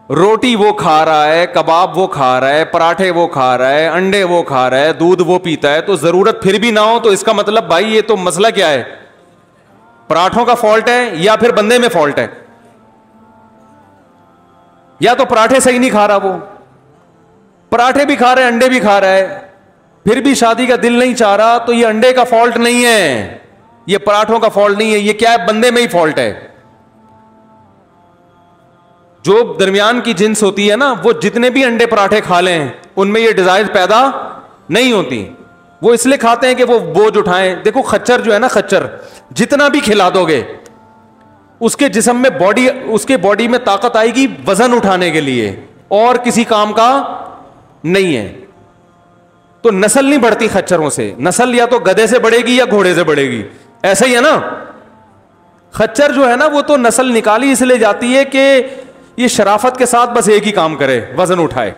روٹی وہ کھا رہا ہے, کباب وہ کھا رہا ہے, پراٹھے وہ کھا رہا ہے, انڈے وہ کھا رہا ہے, دودھ وہ پیتا ہے, تو ضرورت پھر بھی نہ ہو تو اس کا مطلب بھائی یہ تو مسئلہ کیا ہے, پراٹھوں کا فالٹ ہے یا پھر بندے میں فالٹ ہے. یا تو پراٹھے صحیح نہیں کھا رہا, وہ پراٹھے بھی کھا رہا ہے, انڈے بھی کھا رہا ہے, پھر بھی شادی کا دل نہیں چاہ رہا, تو یہ انڈے کا فالٹ نہیں ہے, یہ پراٹھوں کا فالٹ نہیں ہے, یہ کیا ہے, بندے میں ہی فالٹ ہے. جو درمیان کی جنس ہوتی ہے نا, وہ جتنے بھی انڈے پراٹھے کھا لیں ان میں یہ ڈیزائر پیدا نہیں ہوتی. وہ اس لیے کھاتے ہیں کہ وہ بوجھ اٹھائیں. دیکھو خچر جو ہے نا, خچر جتنا بھی کھلا دو گے اس کے جسم میں اس کے باڈی میں طاقت آئے گی وزن اٹھانے کے لیے, اور کسی کام کا نہیں ہے. تو نسل نہیں بڑھتی خچروں سے, نسل یا تو گدھے سے بڑھے گی یا گھوڑے سے بڑھے گی, ایسا ہی ہے نا. خچر جو ہے نا وہ تو نسل نکالی اس لیے جاتی ہے کہ یہ شرافت کے ساتھ بس ایک ہی کام کرے, وزن اٹھائے,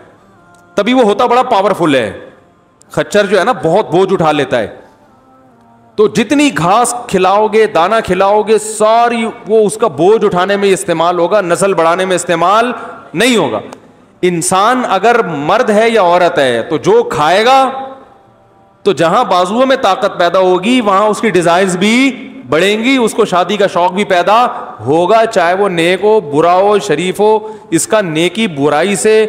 تبھی وہ ہوتا بڑا پاورفل ہے. خچر جو ہے نا بہت بوجھ اٹھا لیتا ہے. تو جتنی گھاس کھلاؤ گے, دانا کھلاؤ گے, ساری وہ اس کا بوجھ اٹھانے میں استعمال ہوگا, نسل بڑھانے میں استعمال نہیں ہوگا. انسان اگر مرد ہے یا عورت ہے تو جو کھائے گا تو جہاں بازوؤں میں طاقت پیدا ہوگی وہاں اس کی ڈیزائرز بھی بڑھیں گی, اس کو شادی کا شوق بھی پیدا ہوگا, چاہے وہ نیک ہو, برا ہو, شریف ہو. اس کا نیکی برائی سے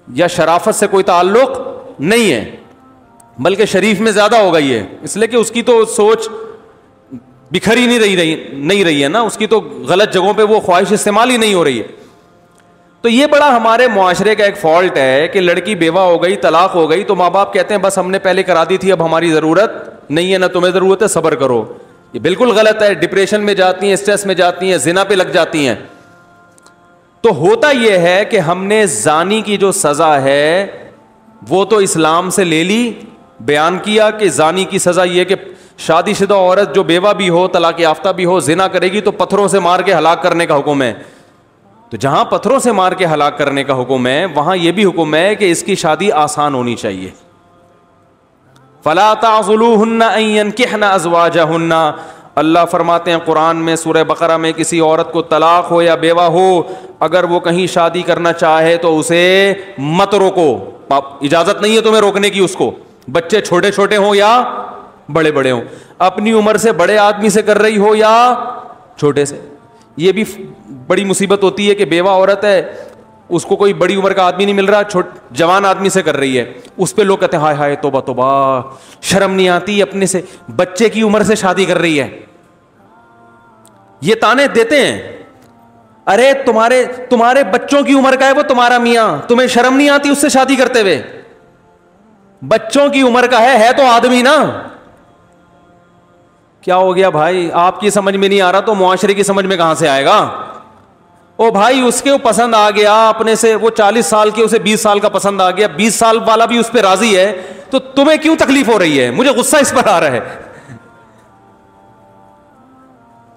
یا شرافت سے کوئی تعلق نہیں ہے, بلکہ شریف میں زیادہ ہوگا یہ, اس لیے کہ اس کی تو سوچ بکھری نہیں رہی ہے نا, اس کی تو غلط جگہوں پہ وہ خواہش استعمال ہی نہیں ہو رہی ہے. تو یہ بڑا ہمارے معاشرے کا ایک فالٹ ہے کہ لڑکی بیوہ ہو گئی, طلاق ہو گئی تو ماں باپ کہتے ہیں بس ہم نے پہلے کرا دی تھی, اب ہماری ضرورت نہیں ہے, نہ تمہیں ضرورت ہے, صبر کرو. یہ بالکل غلط ہے. ڈپریشن میں جاتی ہیں, اسٹریس میں جاتی ہیں, زنا پہ لگ جاتی ہیں. تو ہوتا یہ ہے کہ ہم نے زانی کی جو سزا ہے وہ تو اسلام سے لے لی, بیان کیا کہ زانی کی سزا یہ کہ شادی شدہ عورت جو بیوہ بھی ہو, طلاق یافتہ بھی ہو, زنا کرے گی تو پتھروں سے مار کے ہلاک کرنے کا حکم ہے. تو جہاں پتھروں سے مار کے ہلاک کرنے کا حکم ہے وہاں یہ بھی حکم ہے کہ اس کی شادی آسان ہونی چاہیے. فلا تعضلوهن ان ينكحن ازواجهن, اللہ فرماتے ہیں قرآن میں سورہ بقرہ میں, کسی عورت کو طلاق ہو یا بیوہ ہو اگر وہ کہیں شادی کرنا چاہے تو اسے مت روکو, اجازت نہیں ہے تمہیں روکنے کی اس کو, بچے چھوٹے چھوٹے ہوں یا بڑے بڑے ہوں, اپنی عمر سے بڑے آدمی سے کر رہی ہو یا چھوٹے سے. یہ بھی بڑی مصیبت ہوتی ہے کہ بیوہ عورت ہے, اس کو کوئی بڑی عمر کا آدمی نہیں مل رہا, جوان آدمی سے کر رہی ہے, اس پہ لوگ کہتے ہیں ہائے ہائے توبہ توبہ, شرم نہیں آتی اپنے سے, بچے کی عمر سے شادی کر رہی ہے. یہ تانے دیتے ہیں, ارے تمہارے بچوں کی عمر کا ہے وہ تمہارا میاں, تمہیں شرم نہیں آتی اس سے شادی کرتے ہوئے؟ بچوں کی عمر کا ہے تو آدمی نا. کیا ہو گیا بھائی, آپ کی سمجھ میں نہیں آ رہا تو معاشرے کی سمجھ میں کہاں سے آئے گا؟ او بھائی اس کے پسند آ گیا اپنے سے, وہ 40 سال کے اسے 20 سال کا پسند آ گیا, 20 سال والا بھی اس پہ راضی ہے, تو تمہیں کیوں تکلیف ہو رہی ہے؟ مجھے غصہ اس پر آ رہا ہے.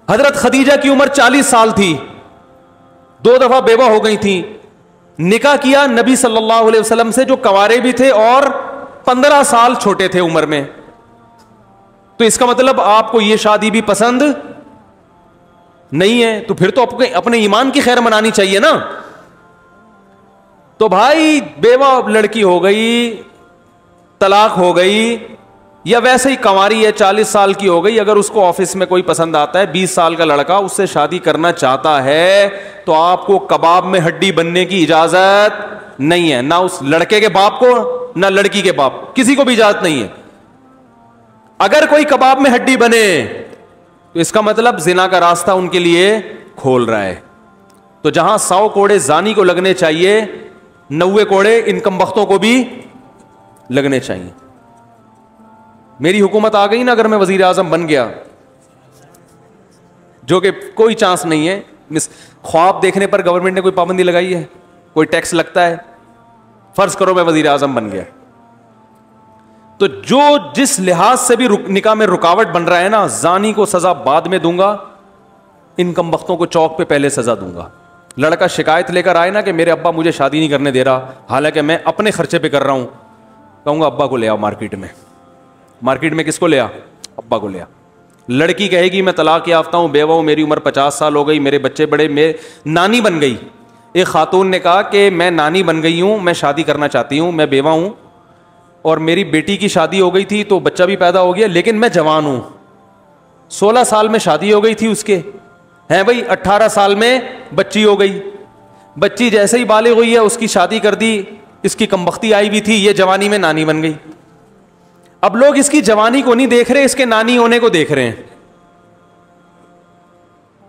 حضرت خدیجہ کی عمر 40 سال تھی, 2 دفعہ بیوہ ہو گئی تھی, نکاح کیا نبی صلی اللہ علیہ وسلم سے جو کنوارے بھی تھے اور 15 سال چھوٹے تھے عمر میں. تو اس کا مطلب آپ کو یہ شادی بھی پسند نہیں ہے, تو پھر تو اپنے ایمان کی خیر منانی چاہیے نا. تو بھائی بیوہ لڑکی ہو گئی, طلاق ہو گئی, یا ویسے ہی کنواری ہے 40 سال کی ہو گئی, اگر اس کو آفس میں کوئی پسند آتا ہے 20 سال کا لڑکا اس سے شادی کرنا چاہتا ہے تو آپ کو کباب میں ہڈی بننے کی اجازت نہیں ہے, نہ اس لڑکے کے باپ کو نہ لڑکی کے باپ, کسی کو بھی اجازت نہیں ہے. اگر کوئی کباب میں ہڈی بنے تو اس کا مطلب زنا کا راستہ ان کے لیے کھول رہا ہے. تو جہاں 100 کوڑے زانی کو لگنے چاہیے 90 کوڑے ان کم بختوں کو بھی لگنے چاہیے. میری حکومت آ گئی نا, اگر میں وزیر اعظم بن گیا, جو کہ کوئی چانس نہیں ہے, خواب دیکھنے پر گورنمنٹ نے کوئی پابندی لگائی ہے, کوئی ٹیکس لگتا ہے؟ فرض کرو میں وزیر اعظم بن گیا, تو جو جس لحاظ سے بھی نکاح میں رکاوٹ بن رہا ہے نا, زانی کو سزا بعد میں دوں گا, ان کم بختوں کو چوک پہ پہلے سزا دوں گا. لڑکا شکایت لے کر آئے نا کہ میرے ابا مجھے شادی نہیں کرنے دے رہا, حالانکہ میں اپنے خرچے پہ کر رہا ہوں, کہوں گا ابا کو لے آؤ مارکیٹ میں کس کو لے آ؟ ابا کو لے آ. لڑکی کہے گی میں طلاق یافتہ ہوں, بیوہ ہوں, میری عمر 50 سال ہو گئی, میرے بچے بڑے, میں نانی بن گئی. ایک خاتون نے کہا کہ میں نانی بن گئی ہوں, میں شادی کرنا چاہتی ہوں, میں بیوہ ہوں اور میری بیٹی کی شادی ہو گئی تھی تو بچہ بھی پیدا ہو گیا, لیکن میں جوان ہوں. 16 سال میں شادی ہو گئی تھی اس کے, ہیں بھائی 18 سال میں بچی ہو گئی. بچی جیسے ہی بالغ ہوئی ہے اس کی شادی کر دی, اس کی کمبختی آئی بھی تھی, یہ جوانی میں نانی بن گئی. اب لوگ اس کی جوانی کو نہیں دیکھ رہے, اس کے نانی ہونے کو دیکھ رہے ہیں.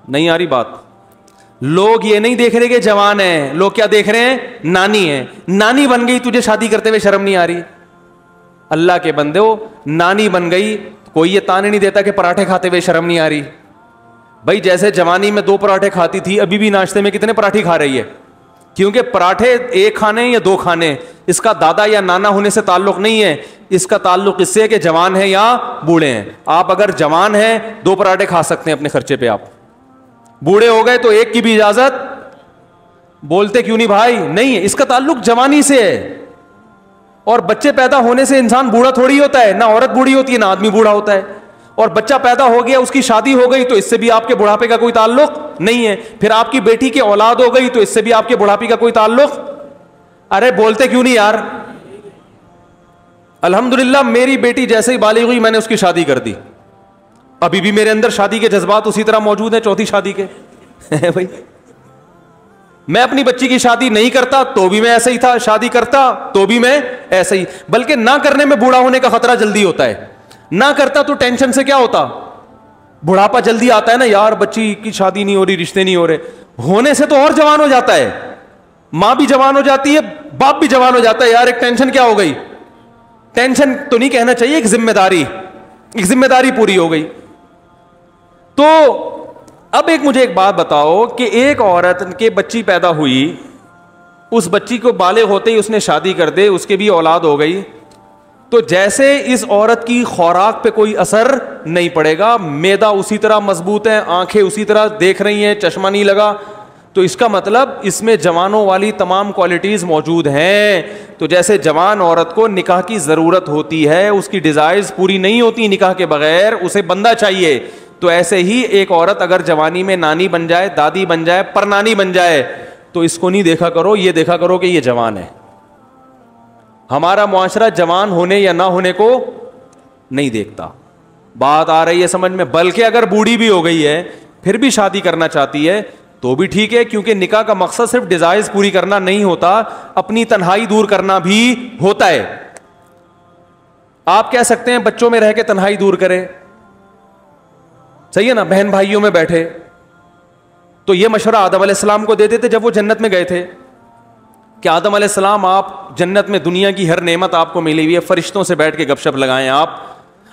نہیں آ رہی بات؟ لوگ یہ نہیں دیکھ رہے کہ جوان ہے, لوگ کیا دیکھ رہے ہیں؟ نانی ہے. نانی بن گئی, تجھے شادی کرتے ہوئے شرم نہیں آ رہی؟ اللہ کے بندے ہو, نانی بن گئی, کوئی یہ تانے نہیں دیتا کہ پراٹھے کھاتے ہوئے شرم نہیں آ رہی. بھائی جیسے جوانی میں 2 پراٹھے کھاتی تھی, ابھی بھی ناشتے میں کتنے پراٹھے کھا رہی ہے, کیونکہ پراٹھے 1 کھانے یا 2 کھانے, اس کا دادا یا نانا ہونے سے تعلق نہیں ہے, اس کا تعلق اس سے ہے کہ جوان ہے یا بوڑھے ہیں. آپ اگر جوان ہیں 2 پراٹھے کھا سکتے ہیں اپنے خرچے پہ, آپ بوڑھے ہو گئے تو 1 کی بھی اجازت. بولتے کیوں نہیں بھائی؟ نہیں ہے, اس کا تعلق جوانی سے ہے. اور بچے پیدا ہونے سے انسان بوڑھا تھوڑی ہوتا ہے, نہ عورت بوڑھی ہوتی ہے نہ آدمی بوڑھا ہوتا ہے. اور بچہ پیدا ہو گیا, اس کی شادی ہو گئی, تو اس سے بھی آپ کے بڑھاپے کا کوئی تعلق نہیں ہے. پھر آپ کی بیٹی کی اولاد ہو گئی, تو اس سے بھی آپ کے بڑھاپے کا کوئی تعلق. ارے بولتے کیوں نہیں یار؟ الحمدللہ میری بیٹی جیسے ہی بالغ ہوئی میں نے اس کی شادی کر دی. ابھی بھی میرے اندر شادی کے جذبات اسی طرح موجود ہیں, 4تھی شادی کے. بھائی میں اپنی بچی کی شادی نہیں کرتا تو بھی میں ایسا ہی تھا, شادی کرتا تو بھی میں ایسا ہی. بلکہ نہ کرنے میں بوڑھا ہونے کا خطرہ جلدی ہوتا ہے. نہ کرتا تو ٹینشن سے کیا ہوتا, بڑھاپا جلدی آتا ہے نا یار, بچی کی شادی نہیں ہو رہی, رشتے نہیں ہو رہے. ہونے سے تو اور جوان ہو جاتا ہے, ماں بھی جوان ہو جاتی ہے, باپ بھی جوان ہو جاتا ہے. یار ایک ٹینشن کیا ہو گئی, ٹینشن تو نہیں کہنا چاہیے, ایک ذمہ داری پوری ہو گئی. تو اب مجھے ایک بات بتاؤ کہ ایک عورت کے بچی پیدا ہوئی, اس بچی کو بالغ ہوتے ہی اس نے شادی کر دے, اس کے بھی اولاد ہو گئی, تو جیسے اس عورت کی خوراک پہ کوئی اثر نہیں پڑے گا, معدہ اسی طرح مضبوط ہے, آنکھیں اسی طرح دیکھ رہی ہیں, چشمہ نہیں لگا, تو اس کا مطلب اس میں جوانوں والی تمام کوالٹیز موجود ہیں. تو جیسے جوان عورت کو نکاح کی ضرورت ہوتی ہے, اس کی ڈیزائرز پوری نہیں ہوتی نکاح کے بغیر, اسے بندہ چاہیے, تو ایسے ہی ایک عورت اگر جوانی میں نانی بن جائے, دادی بن جائے, پر نانی بن جائے, تو اس کو نہیں دیکھا کرو, یہ دیکھا کرو کہ یہ جوان ہے. ہمارا معاشرہ جوان ہونے یا نہ ہونے کو نہیں دیکھتا. بات آ رہی ہے سمجھ میں؟ بلکہ اگر بوڑھی بھی ہو گئی ہے پھر بھی شادی کرنا چاہتی ہے تو بھی ٹھیک ہے, کیونکہ نکاح کا مقصد صرف ڈیزائرز پوری کرنا نہیں ہوتا, اپنی تنہائی دور کرنا بھی ہوتا ہے. آپ کہہ سکتے ہیں بچوں میں رہ کے تنہائی دور کرے, صحیح ہے نا, بہن بھائیوں میں بیٹھے. تو یہ مشورہ آدم علیہ السلام کو دیتے تھے جب وہ جنت میں گئے تھے کہ آدم علیہ السلام آپ جنت میں دنیا کی ہر نعمت آپ کو ملی ہوئی ہے, فرشتوں سے بیٹھ کے گپ شپ لگائیں, آپ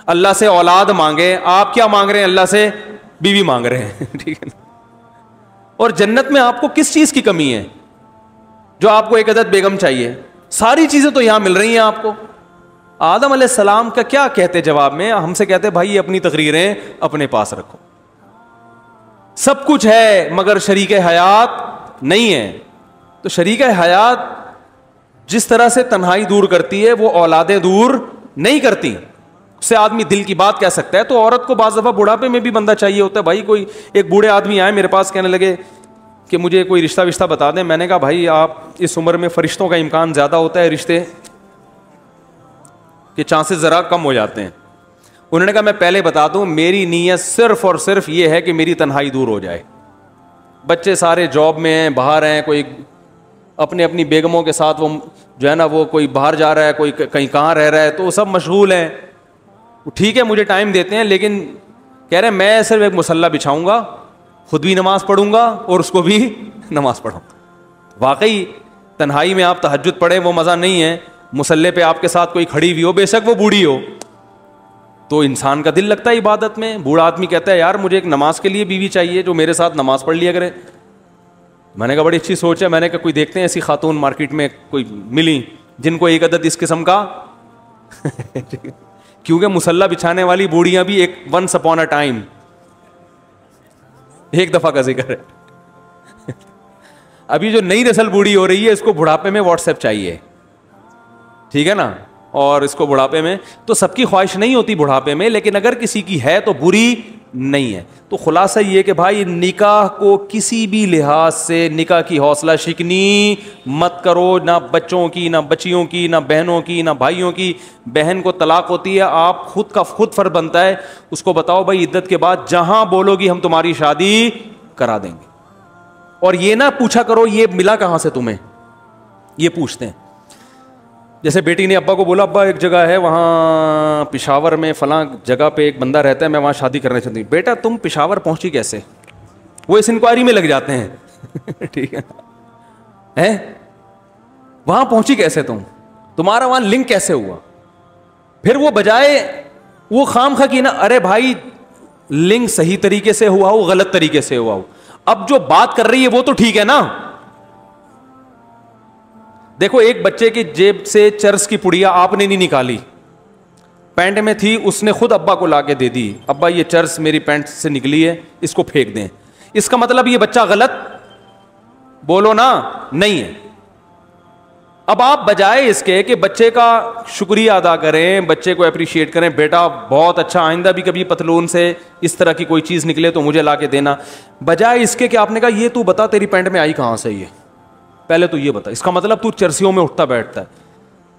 اللہ سے اولاد مانگیں. آپ کیا مانگ رہے ہیں؟ اللہ سے بیوی مانگ رہے ہیں. ٹھیک ہے. اور جنت میں آپ کو کس چیز کی کمی ہے جو آپ کو ایک عدد بیگم چاہیے؟ ساری چیزیں تو یہاں مل رہی ہیں آپ کو. آدم علیہ السلام کا کیا کہتے جواب میں؟ ہم سے کہتے بھائی یہ اپنی تقریریں اپنے پاس رکھو, سب کچھ ہے مگر شریک حیات نہیں ہے. تو شریک حیات جس طرح سے تنہائی دور کرتی ہے وہ اولادیں دور نہیں کرتی. اس سے آدمی دل کی بات کہہ سکتا ہے. تو عورت کو بعض دفعہ بڑھاپے میں بھی بندہ چاہیے ہوتا ہے. بھائی کوئی ایک بوڑھے آدمی آئے میرے پاس, کہنے لگے کہ مجھے کوئی رشتہ وشتہ بتا دیں. میں نے کہا بھائی آپ اس عمر میں فرشتوں کا امکان زیادہ ہوتا ہے, رشتے کے چانسز ذرا کم ہو جاتے ہیں. انہوں نے کہا میں پہلے بتا دوں, میری نیت صرف اور صرف یہ ہے کہ میری تنہائی دور ہو جائے. بچے سارے جاب میں ہیں, باہر ہیں, کوئی اپنے اپنی بیگموں کے ساتھ وہ جو ہے نا وہ کوئی باہر جا رہا ہے, کوئی کہیں کہاں رہ رہا ہے, تو وہ سب مشغول ہیں. ٹھیک ہے مجھے ٹائم دیتے ہیں, لیکن کہہ رہے ہیں میں صرف ایک مصلی بچھاؤں گا, خود بھی نماز پڑھوں گا اور اس کو بھی نماز پڑھوں. واقعی تنہائی میں آپ تہجد پڑھیں وہ مزہ نہیں ہے. مصلی پہ آپ کے ساتھ کوئی کھڑی ہوئی ہو, بے شک وہ بوڑھی ہو, تو انسان کا دل لگتا ہے عبادت میں. بوڑھا آدمی کہتا ہے یار مجھے ایک نماز کے لیے بیوی چاہیے جو میرے ساتھ نماز پڑھ لیا کرے. میں نے کہا بڑی اچھی سوچ ہے. میں نے کہا کوئی دیکھتے ہیں ایسی خاتون مارکیٹ میں کوئی ملی جن کو ایک عدد اس قسم کا کیونکہ مصلی بچھانے والی بوڑھیاں بھی ایک ونس اپون اے ٹائم ایک دفعہ کا ذکر ہے. ابھی جو نئی نسل بوڑھی ہو رہی ہے اس کو بڑھاپے میں واٹس ایپ چاہیے, ٹھیک ہے نا, اور اس کو بڑھاپے میں, تو سب کی خواہش نہیں ہوتی بڑھاپے میں, لیکن اگر کسی کی ہے تو بری نہیں ہے. تو خلاصہ یہ کہ بھائی نکاح کو کسی بھی لحاظ سے نکاح کی حوصلہ شکنی مت کرو, نہ بچوں کی, نہ بچیوں کی, نہ بہنوں کی, نہ بھائیوں کی. بہن کو طلاق ہوتی ہے, آپ خود فرض بنتا ہے اس کو بتاؤ بھائی عدت کے بعد جہاں بولو گی ہم تمہاری شادی کرا دیں گے. اور یہ نہ پوچھا کرو یہ ملا کہاں سے تمہیں, یہ پوچھتے ہیں. جیسے بیٹی نے ابا کو بولا ابا ایک جگہ ہے وہاں پشاور میں فلاں جگہ پہ ایک بندہ رہتا ہے, میں وہاں شادی کرنا چاہتی ہوں. بیٹا تم پشاور پہنچی کیسے؟ وہ اس انکوائری میں لگ جاتے ہیں. ٹھیک ہے, وہاں پہنچی کیسے تم, تمہارا وہاں لنک کیسے ہوا؟ پھر وہ بجائے وہ خام خواہ کی نا ارے بھائی لنگ صحیح طریقے سے ہوا ہو غلط طریقے سے ہوا ہو, اب جو بات کر رہی ہے وہ تو ٹھیک ہے نا. دیکھو ایک بچے کی جیب سے چرس کی پڑیا آپ نے نہیں نکالی, پینٹ میں تھی, اس نے خود ابا کو لا کے دے دی, ابا یہ چرس میری پینٹ سے نکلی ہے اس کو پھینک دیں, اس کا مطلب یہ بچہ غلط بولو نا نہیں ہے. اب آپ بجائے اس کے کہ بچے کا شکریہ ادا کریں, بچے کو اپریشیٹ کریں, بیٹا بہت اچھا, آئندہ بھی کبھی پتلون سے اس طرح کی کوئی چیز نکلے تو مجھے لا کے دینا, بجائے اس کے کہ آپ نے کہا یہ تو بتا تیری پینٹ میں آئی کہاں سے یہ, پہلے تو یہ بتا. اس کا مطلب تو چرسیوں میں اٹھتا بیٹھتا ہے.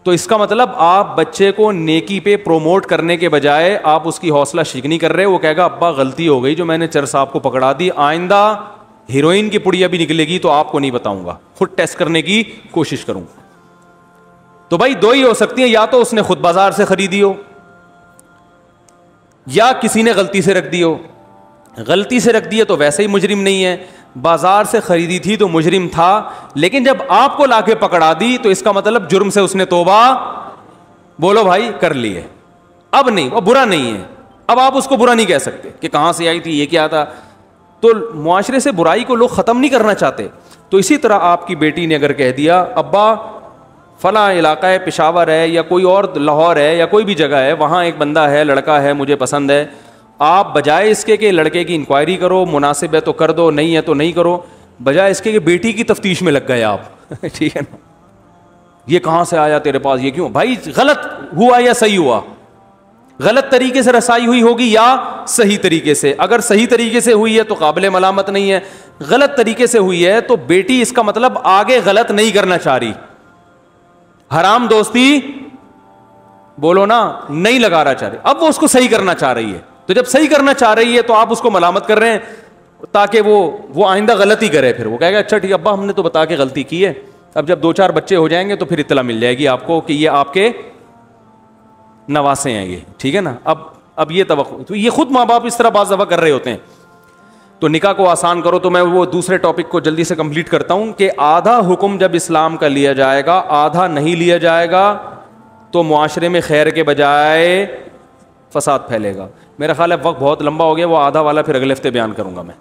تو اس کا مطلب آپ بچے کو نیکی پہ پروموٹ کرنے کے بجائے آپ اس کی حوصلہ شکنی کر رہے. وہ کہے گا ابا غلطی ہو گئی جو میں نے چرس آپ کو پکڑا دی, آئندہ ہیروئن کی پڑیا بھی نکلے گی تو آپ کو نہیں بتاؤں گا, خود ٹیسٹ کرنے کی کوشش کروں. تو بھائی دو ہی ہو سکتی ہیں, یا تو اس نے خود بازار سے خریدی ہو یا کسی نے غلطی سے رکھ دی ہو. غلطی سے رکھ دی ہے تو ویسے ہی مجرم نہیں ہے, بازار سے خریدی تھی تو مجرم تھا, لیکن جب آپ کو لا کے پکڑا دی تو اس کا مطلب جرم سے اس نے توبہ بولو بھائی کر لی ہے. اب نہیں, وہ برا نہیں ہے, اب آپ اس کو برا نہیں کہہ سکتے کہ کہاں سے آئی تھی یہ کیا تھا. تو معاشرے سے برائی کو لوگ ختم نہیں کرنا چاہتے. تو اسی طرح آپ کی بیٹی نے اگر کہہ دیا ابا فلاں علاقہ ہے پشاور ہے یا کوئی اور لاہور ہے یا کوئی بھی جگہ ہے, وہاں ایک بندہ ہے لڑکا ہے مجھے پسند ہے, آپ بجائے اس کے کہ لڑکے کی انکوائری کرو, مناسب ہے تو کر دو, نہیں ہے تو نہیں کرو, بجائے اس کے کہ بیٹی کی تفتیش میں لگ گئے آپ. ٹھیک ہے نا, یہ کہاں سے آیا تیرے پاس, یہ کیوں, بھائی غلط ہوا یا صحیح ہوا, غلط طریقے سے رسائی ہوئی ہوگی یا صحیح طریقے سے. اگر صحیح طریقے سے ہوئی ہے تو قابل ملامت نہیں ہے, غلط طریقے سے ہوئی ہے تو بیٹی اس کا مطلب آگے غلط نہیں کرنا چاہ رہی, حرام دوستی بولو نا نہیں لگانا چاہ رہی, اب وہ اس کو صحیح کرنا چاہ رہی ہے. تو جب صحیح کرنا چاہ رہی ہے تو آپ اس کو ملامت کر رہے ہیں تاکہ وہ آئندہ غلطی کرے. پھر وہ کہے گا اچھا ٹھیک ابا ہم نے تو بتا کے غلطی کی ہے, اب جب 2-4 بچے ہو جائیں گے تو پھر اطلاع مل جائے گی آپ کو کہ یہ آپ کے نواسے ہیں یہ. ٹھیک ہے نا, اب یہ توقع, تو یہ خود ماں باپ اس طرح بعض دفعہ کر رہے ہوتے ہیں. تو نکاح کو آسان کرو. تو میں وہ دوسرے ٹاپک کو جلدی سے کمپلیٹ کرتا ہوں کہ آدھا حکم جب اسلام کا لیا جائے گا, آدھا نہیں لیا جائے گا, تو معاشرے میں خیر کے بجائے فساد پھیلے گا. میرا خیال ہے وقت بہت لمبا ہو گیا, وہ آدھا والا پھر اگلے ہفتے بیان کروں گا میں.